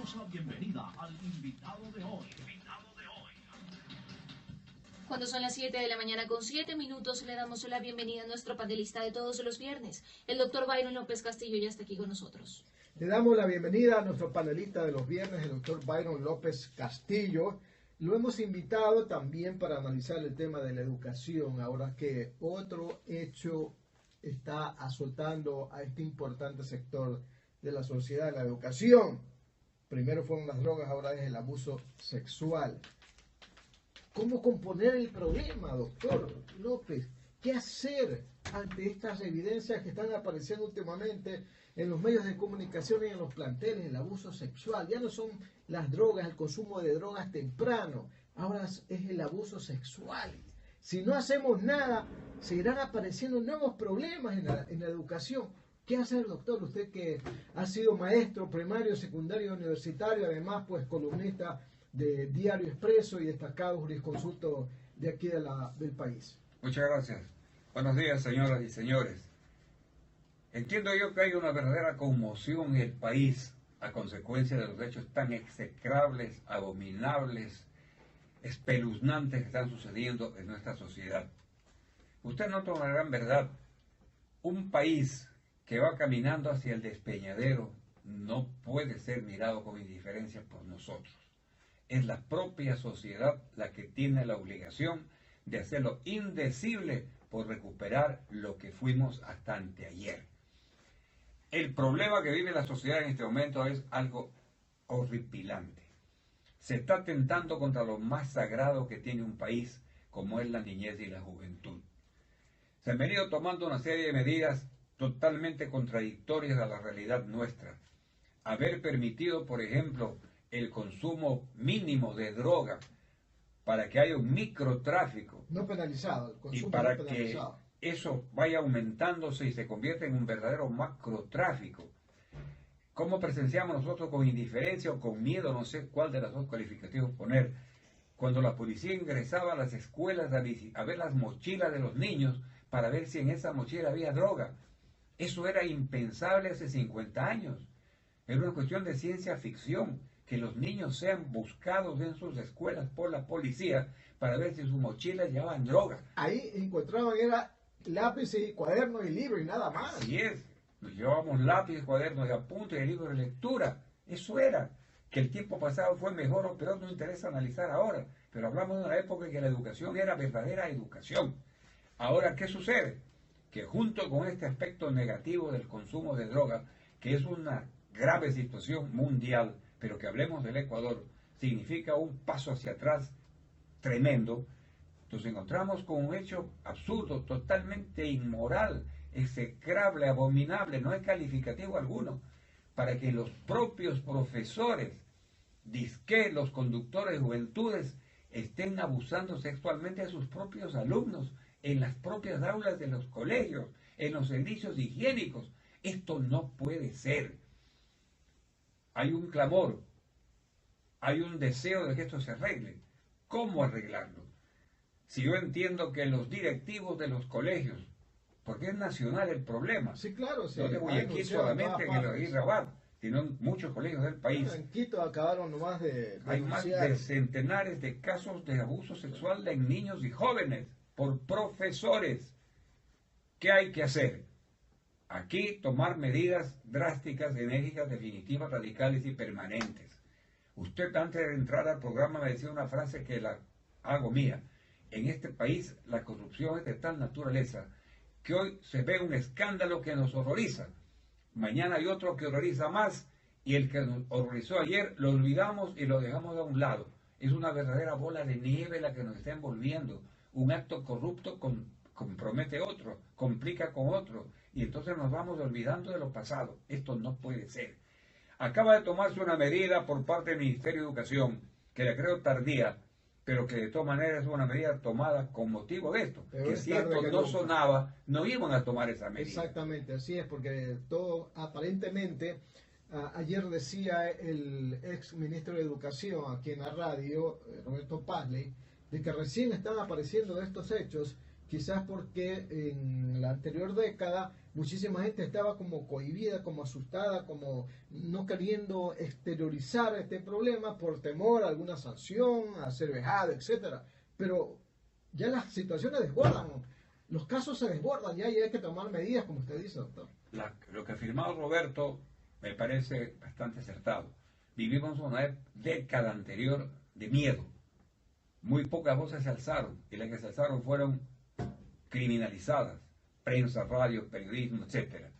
damos la bienvenida al invitado de hoy. Cuando son las 7 de la mañana con 7 minutos, le damos la bienvenida a nuestro panelista de todos los viernes. El doctor Byron López Castillo ya está aquí con nosotros. Le damos la bienvenida a nuestro panelista de los viernes, el doctor Byron López Castillo. Lo hemos invitado también para analizar el tema de la educación, ahora que otro hecho está azotando a este importante sector de la sociedad, la educación. Primero fueron las drogas, ahora es el abuso sexual. ¿Cómo componer el problema, doctor López? ¿Qué hacer ante estas evidencias que están apareciendo últimamente en los medios de comunicación y en los planteles? El abuso sexual. Ya no son las drogas, el consumo de drogas temprano. Ahora es el abuso sexual. Si no hacemos nada, seguirán apareciendo nuevos problemas en la educación. ¿Qué hacer, doctor? Usted que ha sido maestro primario, secundario, universitario, además pues columnista de Diario Expreso y destacado jurisconsulto de aquí del país. Muchas gracias. Buenos días, señoras y señores. Entiendo yo que hay una verdadera conmoción en el país a consecuencia de los hechos tan execrables, abominables, espeluznantes que están sucediendo en nuestra sociedad. Usted nota una gran verdad. Un país que va caminando hacia el despeñadero no puede ser mirado con indiferencia por nosotros. Es la propia sociedad la que tiene la obligación de hacer lo indecible por recuperar lo que fuimos hasta anteayer. El problema que vive la sociedad en este momento es algo horripilante. Se está atentando contra lo más sagrado que tiene un país, como es la niñez y la juventud. Se han venido tomando una serie de medidas totalmente contradictorias a la realidad nuestra. Haber permitido, por ejemplo, el consumo mínimo de droga para que haya un microtráfico. No penalizado, el consumo y para no penalizado. Que eso vaya aumentándose y se convierta en un verdadero macrotráfico. ¿Cómo presenciamos nosotros con indiferencia o con miedo? No sé cuál de los dos calificativos poner. Cuando la policía ingresaba a las escuelas a ver las mochilas de los niños para ver si en esa mochila había droga. Eso era impensable hace 50 años. Era una cuestión de ciencia ficción, que los niños sean buscados en sus escuelas por la policía para ver si sus mochilas llevaban droga. Ahí encontraban era lápices, cuadernos y libros y nada más. Así es. Nos llevábamos lápices, cuadernos de apuntes y libros de lectura. Eso era. Que el tiempo pasado fue mejor o peor no interesa analizar ahora. Pero hablamos de una época en que la educación era verdadera educación. Ahora, ¿qué sucede? Que junto con este aspecto negativo del consumo de droga, que es una grave situación mundial, pero que hablemos del Ecuador, significa un paso hacia atrás tremendo, nos encontramos con un hecho absurdo, totalmente inmoral, execrable, abominable, no es calificativo alguno, para que los propios profesores, dizque los conductores de juventudes, estén abusando sexualmente de sus propios alumnos, en las propias aulas de los colegios, en los servicios higiénicos. Esto no puede ser. Hay un clamor, hay un deseo de que esto se arregle. ¿Cómo arreglarlo? Si yo entiendo que los directivos de los colegios, porque es nacional el problema, sí, claro, sí, no de Guayaquil solamente en el Rabat, sino en muchos colegios del país. En Quito acabaron nomás de hay más de centenares de casos de abuso sexual en niños y jóvenes por profesores. ¿Qué hay que hacer? Aquí tomar medidas drásticas, enérgicas, definitivas, radicales y permanentes. Usted antes de entrar al programa me decía una frase que la hago mía. En este país la corrupción es de tal naturaleza que hoy se ve un escándalo que nos horroriza. Mañana hay otro que horroriza más y el que nos horrorizó ayer lo olvidamos y lo dejamos a un lado. Es una verdadera bola de nieve la que nos está envolviendo. Un acto corrupto compromete otro, complica con otro, y entonces nos vamos olvidando de lo pasado. Esto no puede ser. Acaba de tomarse una medida por parte del Ministerio de Educación, que la creo tardía, pero que de todas maneras es una medida tomada con motivo de esto. Pero que si esto no sonaba, no iban a tomar esa medida. Exactamente, así es, porque todo aparentemente, ayer decía el ex ministro de Educación aquí en la radio, Roberto Pazley, de que recién están apareciendo estos hechos quizás porque en la anterior década muchísima gente estaba como cohibida, como asustada, como no queriendo exteriorizar este problema por temor a alguna sanción, a ser vejado, etcétera. Pero ya las situaciones desbordan, los casos se desbordan ya y hay que tomar medidas, como usted dice, doctor. Lo que ha afirmado Roberto me parece bastante acertado. Vivimos una década anterior de miedo. Muy pocas voces se alzaron, y las que se alzaron fueron criminalizadas, prensa, radio, periodismo, etcétera.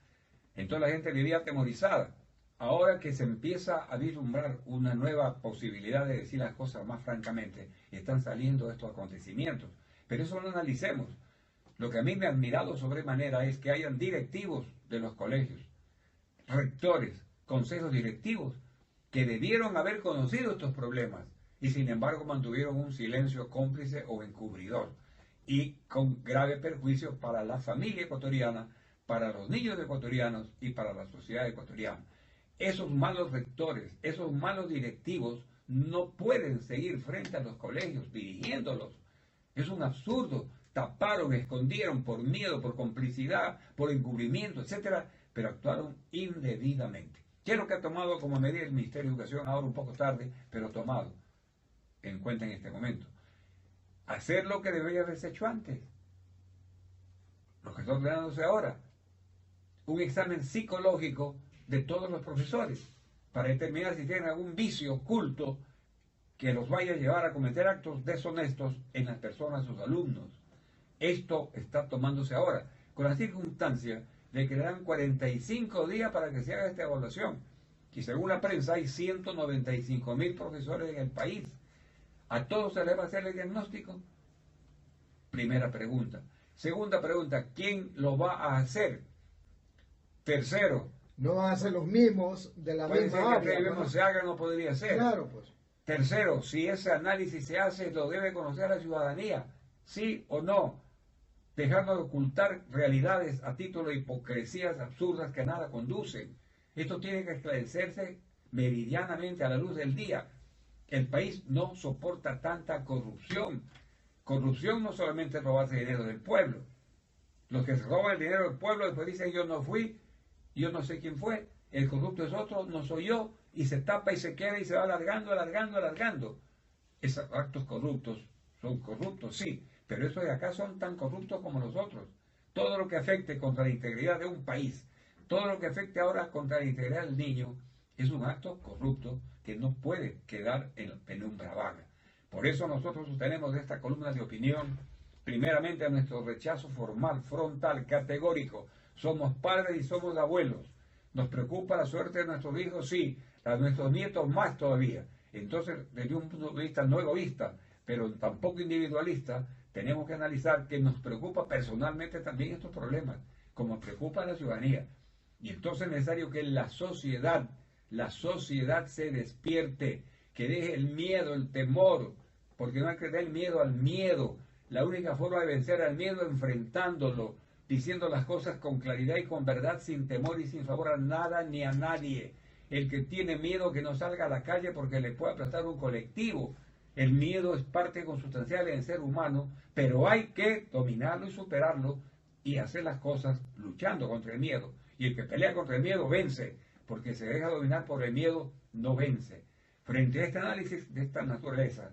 Entonces la gente vivía atemorizada. Ahora que se empieza a vislumbrar una nueva posibilidad de decir las cosas más francamente, están saliendo estos acontecimientos. Pero eso no analicemos. Lo que a mí me ha admirado sobremanera es que hayan directivos de los colegios, rectores, consejos directivos, que debieron haber conocido estos problemas y sin embargo mantuvieron un silencio cómplice o encubridor y con grave perjuicio para la familia ecuatoriana, para los niños ecuatorianos y para la sociedad ecuatoriana. Esos malos rectores, esos malos directivos no pueden seguir frente a los colegios dirigiéndolos. Es un absurdo. Taparon, escondieron por miedo, por complicidad, por encubrimiento, etcétera, pero actuaron indebidamente. ¿Qué es lo que ha tomado como medida el Ministerio de Educación ahora un poco tarde, pero tomado en cuenta en este momento? Hacer lo que debería haberse hecho antes, lo que está ordenándose ahora, un examen psicológico de todos los profesores para determinar si tienen algún vicio oculto que los vaya a llevar a cometer actos deshonestos en las personas, sus alumnos. Esto está tomándose ahora, con la circunstancia de que le dan 45 días para que se haga esta evaluación. Y según la prensa hay 195.000 profesores en el país. ¿A todos se les va a hacer el diagnóstico? Primera pregunta. Segunda pregunta, ¿quién lo va a hacer? Tercero, no van a ser los mismos de la puede misma ser que área, el mismo ¿no? se haga, no podría ser. Claro, pues. Tercero, si ese análisis se hace, lo debe conocer la ciudadanía, sí o no, dejando de ocultar realidades a título de hipocresías absurdas que a nada conducen. Esto tiene que esclarecerse meridianamente a la luz del día. El país no soporta tanta corrupción. Corrupción no solamente es robarse dinero del pueblo. Los que se roban el dinero del pueblo después dicen yo no fui, yo no sé quién fue, el corrupto es otro, no soy yo, y se tapa y se queda y se va alargando, alargando, alargando. Esos actos corruptos son corruptos, sí, pero estos de acá son tan corruptos como nosotros. Todo lo que afecte contra la integridad de un país, todo lo que afecte ahora contra la integridad del niño, es un acto corrupto que no puede quedar en penumbra vaga. Por eso nosotros sostenemos de esta columna de opinión, primeramente a nuestro rechazo formal, frontal, categórico. Somos padres y somos abuelos. Nos preocupa la suerte de nuestros hijos, sí, la de nuestros nietos más todavía. Entonces, desde un punto de vista no egoísta, pero tampoco individualista, tenemos que analizar que nos preocupa personalmente también estos problemas, como preocupa a la ciudadanía. Y entonces es necesario que la sociedad se despierte, que deje el miedo, el temor, porque no hay que tener miedo al miedo. La única forma de vencer al miedo es enfrentándolo, diciendo las cosas con claridad y con verdad, sin temor y sin favor a nada ni a nadie. El que tiene miedo que no salga a la calle porque le puede aplastar un colectivo. El miedo es parte consustancial del ser humano, pero hay que dominarlo y superarlo y hacer las cosas luchando contra el miedo. Y el que pelea contra el miedo vence, porque se deja dominar por el miedo, no vence. Frente a este análisis de esta naturaleza,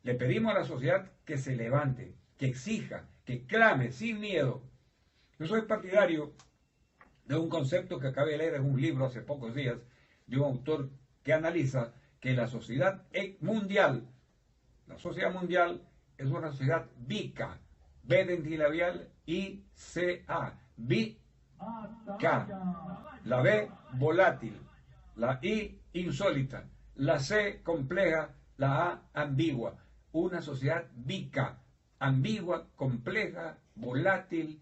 le pedimos a la sociedad que se levante, que exija, que clame sin miedo. Yo soy partidario de un concepto que acabé de leer en un libro hace pocos días, de un autor que analiza que la sociedad mundial es una sociedad bica, B de antilabial, I-C-A, bica. La B volátil, la I insólita, la C compleja, la A ambigua. Una sociedad bica, ambigua, compleja, volátil,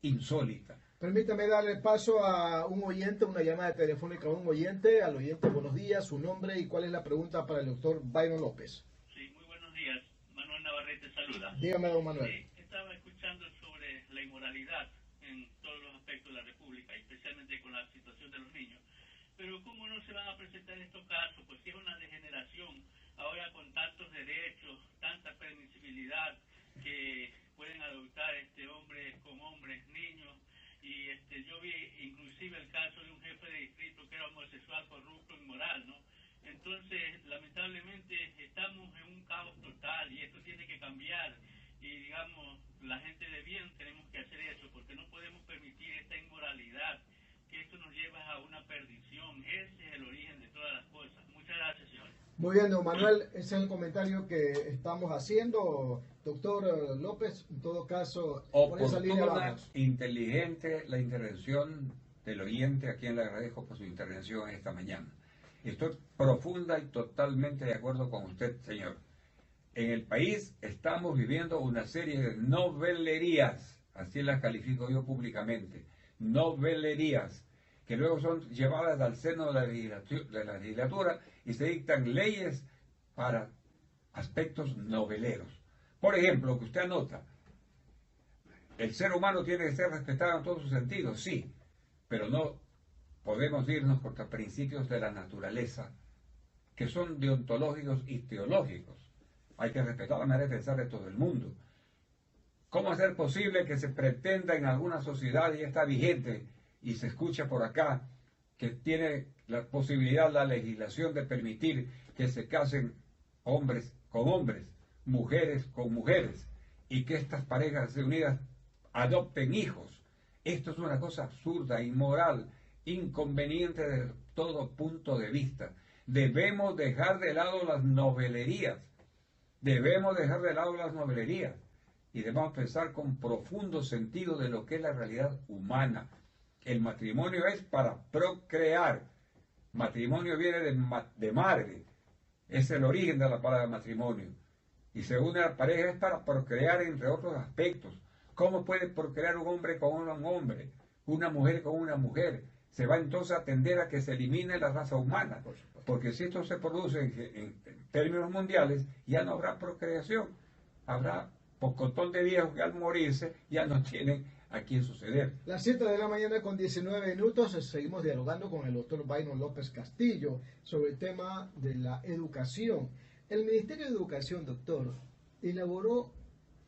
insólita. Permítame darle paso a un oyente, una llamada telefónica a un oyente. Al oyente, buenos días, su nombre y cuál es la pregunta para el doctor Byron López. Sí, muy buenos días. Manuel Navarrete saluda. Dígame, don Manuel. Sí, estaba escuchando sobre la inmoralidad en todos los aspectos de la República, especialmente con la situación de los niños. Pero ¿cómo no se van a presentar estos casos? Pues si es una degeneración, ahora con tantos derechos, tanta permisibilidad que pueden adoptar Muy bien, don Manuel, ese es el comentario que estamos haciendo. Doctor López, en todo caso, por esa línea Oportuna, vamos. inteligente la intervención del oyente, a quien le agradezco por su intervención esta mañana. Estoy profunda y totalmente de acuerdo con usted, señor. En el país estamos viviendo una serie de novelerías, así las califico yo públicamente, novelerías, que luego son llevadas al seno de la legislatura y se dictan leyes para aspectos noveleros. Por ejemplo, que usted anota, el ser humano tiene que ser respetado en todos sus sentidos, sí, pero no podemos irnos contra principios de la naturaleza que son deontológicos y teológicos. Hay que respetar la manera de pensar de todo el mundo. ¿Cómo hacer posible que se pretenda en alguna sociedad, y está vigente, y se escucha por acá, que tiene la posibilidad, la legislación de permitir que se casen hombres con hombres, mujeres con mujeres, y que estas parejas unidas adopten hijos? Esto es una cosa absurda, inmoral, inconveniente desde todo punto de vista. Debemos dejar de lado las novelerías. Debemos dejar de lado las novelerías y debemos pensar con profundo sentido de lo que es la realidad humana. El matrimonio es para procrear. Matrimonio viene de madre. Es el origen de la palabra matrimonio. Y según la pareja es para procrear entre otros aspectos. ¿Cómo puede procrear un hombre con un hombre? Una mujer con una mujer. Se va entonces a tender a que se elimine la raza humana. Porque si esto se produce en términos mundiales, ya no habrá procreación. Habrá pocotón de viejos que al morirse ya no tienen a quién suceder. Las 7 de la mañana con 19 minutos, seguimos dialogando con el doctor Byron López Castillo sobre el tema de la educación. El Ministerio de Educación, doctor, elaboró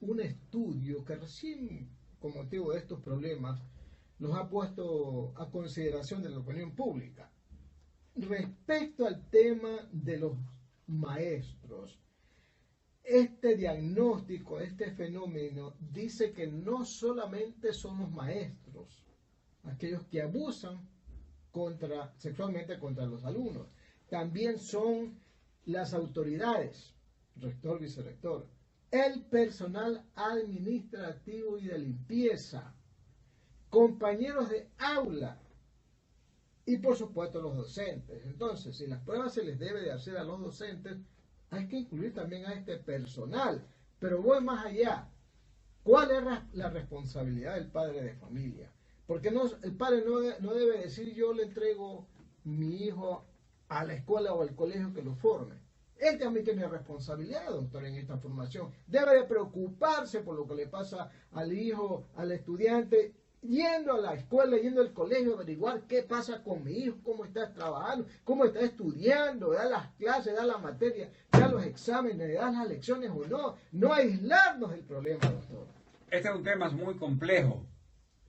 un estudio que recién, con motivo de estos problemas, los ha puesto a consideración de la opinión pública. Respecto al tema de los maestros, este diagnóstico, este fenómeno, dice que no solamente son los maestros aquellos que abusan sexualmente contra los alumnos, también son las autoridades, rector, vicerrector, el personal administrativo y de limpieza, compañeros de aula y por supuesto los docentes. Entonces, si las pruebas se les debe de hacer a los docentes, hay que incluir también a este personal. Pero voy más allá. ¿Cuál es la responsabilidad del padre de familia? Porque el padre no debe decir: yo le entrego mi hijo a la escuela o al colegio que lo forme. Él también tiene responsabilidad, doctor, en esta formación. Debe de preocuparse por lo que le pasa al hijo, al estudiante, yendo a la escuela, yendo al colegio, averiguar qué pasa con mi hijo, cómo está trabajando, cómo está estudiando, da las clases, da la materia, da los exámenes, da las lecciones o no. No aislarnos del problema, doctor. Este es un tema muy complejo,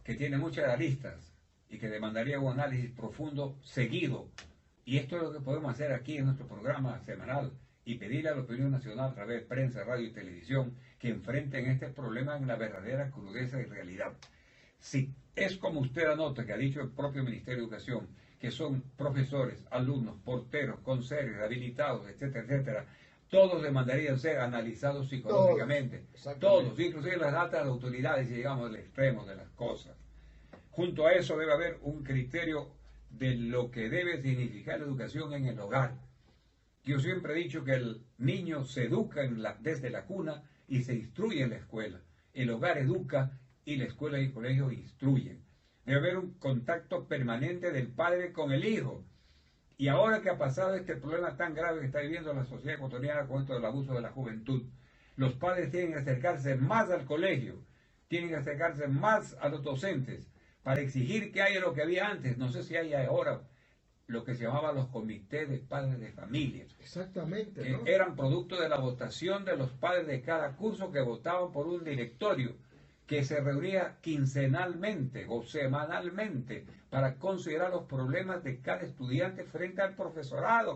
que tiene muchas aristas y que demandaría un análisis profundo, seguido. Y esto es lo que podemos hacer aquí en nuestro programa semanal y pedirle a la opinión nacional a través de prensa, radio y televisión que enfrenten este problema en la verdadera crudeza y realidad. Si es como usted anota, que ha dicho el propio Ministerio de Educación, que son profesores, alumnos, porteros, conserjes, habilitados, etcétera, etcétera, todos demandarían ser analizados psicológicamente. Todos, inclusive las altas autoridades, si llegamos al extremo de las cosas. Junto a eso debe haber un criterio de lo que debe significar la educación en el hogar. Yo siempre he dicho que el niño se educa desde la cuna y se instruye en la escuela. El hogar educa y la escuela y el colegio instruyen. Debe haber un contacto permanente del padre con el hijo. Y ahora que ha pasado este problema tan grave que está viviendo la sociedad ecuatoriana con esto del abuso de la juventud, los padres tienen que acercarse más al colegio, tienen que acercarse más a los docentes para exigir que haya lo que había antes. No sé si hay ahora lo que se llamaba los comités de padres de familia. Exactamente, que ¿no? eran producto de la votación de los padres de cada curso, que votaban por un directorio que se reunía quincenalmente o semanalmente para considerar los problemas de cada estudiante frente al profesorado.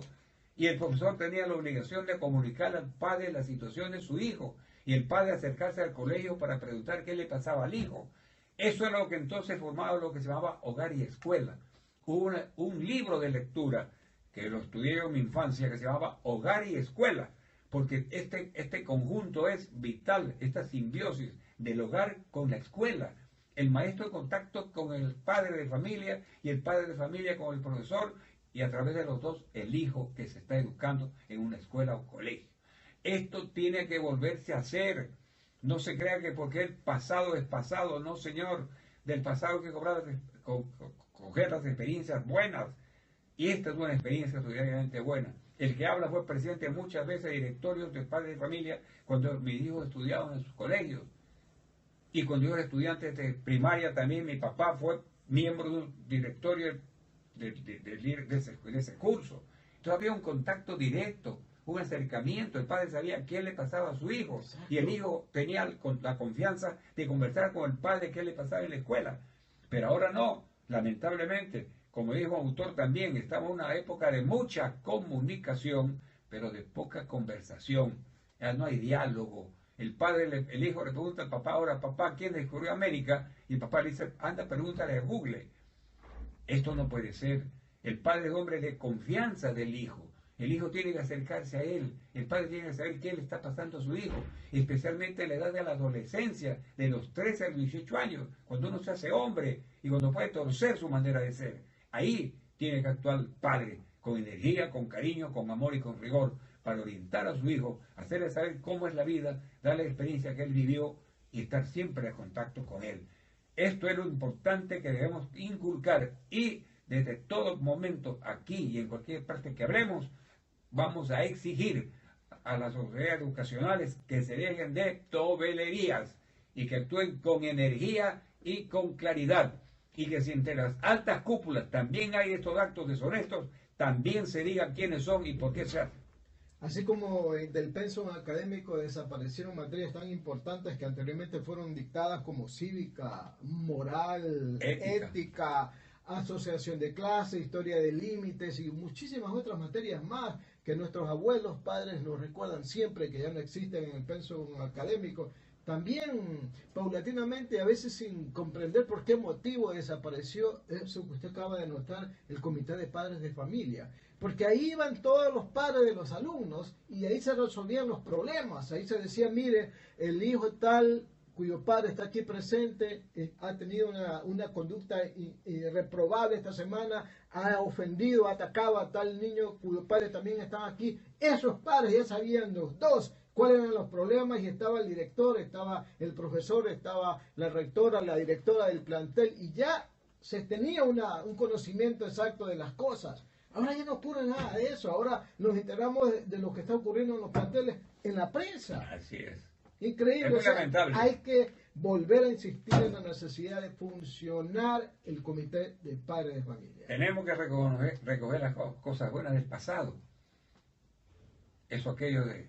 Y el profesor tenía la obligación de comunicarle al padre la situación de su hijo y el padre acercarse al colegio para preguntar qué le pasaba al hijo. Eso es lo que entonces formaba lo que se llamaba hogar y escuela. Hubo un libro de lectura que lo estudié en mi infancia, que se llamaba Hogar y Escuela, porque este conjunto es vital, esta simbiosis del hogar con la escuela. El maestro en contacto con el padre de familia y el padre de familia con el profesor, y a través de los dos el hijo que se está educando en una escuela o colegio. Esto tiene que volverse a hacer. No se crea que porque el pasado es pasado, no señor. Del pasado hay que coger las experiencias buenas. Y esta es una experiencia extraordinariamente buena. El que habla fue presidente muchas veces de directorios de padres de familia cuando mis hijos estudiaban en sus colegios. Y cuando yo era estudiante de primaria también, mi papá fue miembro de un directorio de ese curso. Entonces había un contacto directo, un acercamiento. El padre sabía qué le pasaba a su hijo. Exacto. Y el hijo tenía la confianza de conversar con el padre qué le pasaba en la escuela. Pero ahora no, lamentablemente. Como dijo un autor también, estamos en una época de mucha comunicación, pero de poca conversación. Ya no hay diálogo. El hijo le pregunta al papá, ahora papá, ¿quién descubrió América? Y el papá le dice, anda, pregúntale a Google. Esto no puede ser. El padre es hombre de confianza del hijo. El hijo tiene que acercarse a él. El padre tiene que saber qué le está pasando a su hijo. Especialmente en la edad de la adolescencia, de los 13 a los 18 años, cuando uno se hace hombre y cuando puede torcer su manera de ser. Ahí tiene que actuar el padre, con energía, con cariño, con amor y con rigor, para orientar a su hijo, hacerle saber cómo es la vida, darle la experiencia que él vivió y estar siempre en contacto con él. Esto es lo importante que debemos inculcar, y desde todo momento, aquí y en cualquier parte que hablemos, vamos a exigir a las autoridades educacionales que se dejen de tobelerías y que actúen con energía y con claridad. Y que si entre las altas cúpulas también hay estos actos deshonestos, también se diga quiénes son y por qué se hacen. Así como del pensum académico desaparecieron materias tan importantes que anteriormente fueron dictadas como cívica, moral, ética, asociación de clase, historia de límites y muchísimas otras materias más que nuestros abuelos, padres nos recuerdan siempre que ya no existen en el pensum académico. También, paulatinamente, a veces sin comprender por qué motivo desapareció eso que usted acaba de notar, el comité de padres de familia. Porque ahí iban todos los padres de los alumnos y ahí se resolvían los problemas. Ahí se decía, mire, el hijo tal, cuyo padre está aquí presente, ha tenido una conducta irreprobable esta semana, ha ofendido, ha atacado a tal niño cuyo padre también estaba aquí. Esos padres ya sabían los dos cuáles eran los problemas y estaba el director, estaba el profesor, estaba la rectora, la directora del plantel y ya se tenía un conocimiento exacto de las cosas. Ahora ya no ocurre nada de eso, ahora nos enteramos de lo que está ocurriendo en los planteles en la prensa. Así es. Increíble. Es lamentable. Hay que volver a insistir en la necesidad de funcionar el comité de padres de familia. Tenemos que recoger las cosas buenas del pasado. Eso aquello de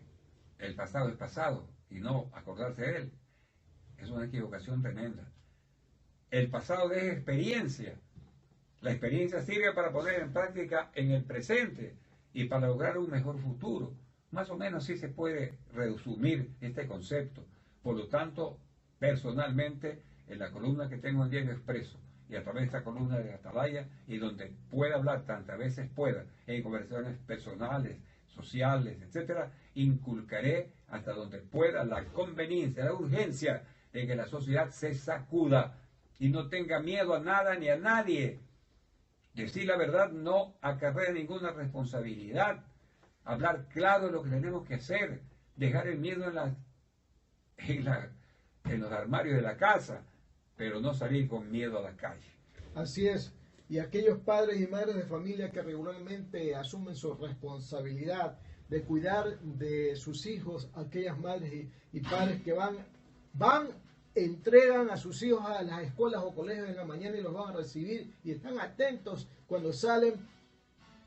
el pasado es pasado y no acordarse de él. Es una equivocación tremenda. El pasado es experiencia. La experiencia sirve para poner en práctica en el presente y para lograr un mejor futuro. Más o menos así se puede resumir este concepto. Por lo tanto, personalmente, en la columna que tengo en Diario Expreso y a través de esta columna de Atalaya, y donde pueda hablar tantas veces pueda, en conversaciones personales, sociales, etcétera, inculcaré hasta donde pueda la conveniencia, la urgencia de que la sociedad se sacuda y no tenga miedo a nada ni a nadie. Decir la verdad no acarrea ninguna responsabilidad. Hablar claro de lo que tenemos que hacer, dejar el miedo en los armarios de la casa, pero no salir con miedo a la calle. Así es. Y aquellos padres y madres de familia que regularmente asumen su responsabilidad de cuidar de sus hijos, aquellas madres y padres que entregan a sus hijos a las escuelas o colegios en la mañana y los van a recibir y están atentos cuando salen.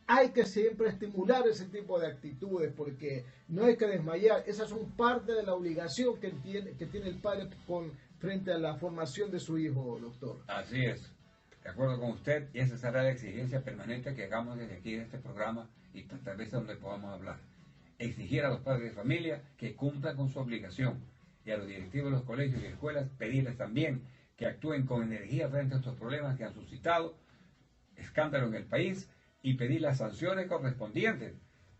Hay que siempre estimular ese tipo de actitudes porque no hay que desmayar. Esas son parte de la obligación que tiene el padre frente a la formación de su hijo, doctor. Así es. De acuerdo con usted, y esa será la exigencia permanente que hagamos desde aquí, de este programa, y tantas veces donde podamos hablar. Exigir a los padres de familia que cumplan con su obligación, y a los directivos de los colegios y escuelas pedirles también que actúen con energía frente a estos problemas que han suscitado escándalo en el país y pedir las sanciones correspondientes,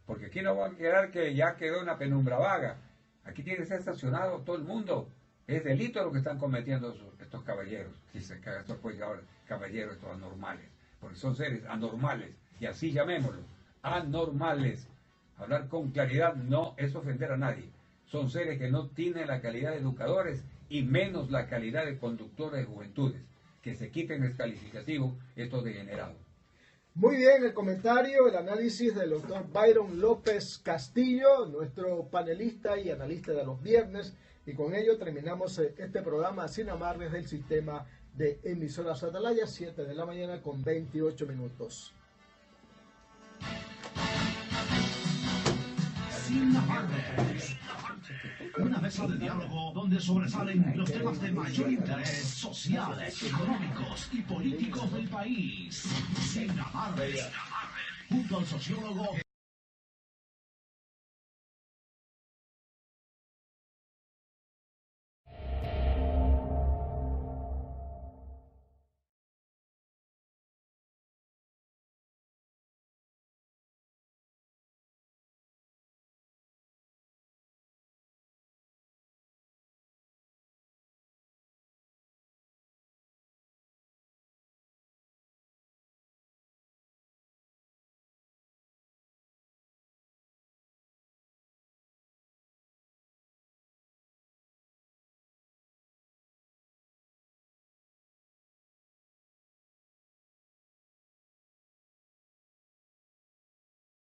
porque aquí no va a quedar que ya quedó una penumbra vaga. Aquí tiene que ser sancionado todo el mundo. Es delito lo que están cometiendo estos caballeros, estos pues ahora caballeros, estos anormales, porque son seres anormales, y así llamémoslo, anormales. Hablar con claridad no es ofender a nadie. Son seres que no tienen la calidad de educadores y menos la calidad de conductores de juventudes. Que se quiten el calificativo estos degenerados. Muy bien, el comentario, el análisis del doctor Byron López Castillo, nuestro panelista y analista de los viernes. Y con ello terminamos este programa Sin Amarres del sistema de emisoras Atalaya, 7 de la mañana con 28 minutos. Sin Amarres. Una mesa de diálogo donde sobresalen los temas de mayor interés social, económicos y políticos del país. Sin Amarres. Junto al sociólogo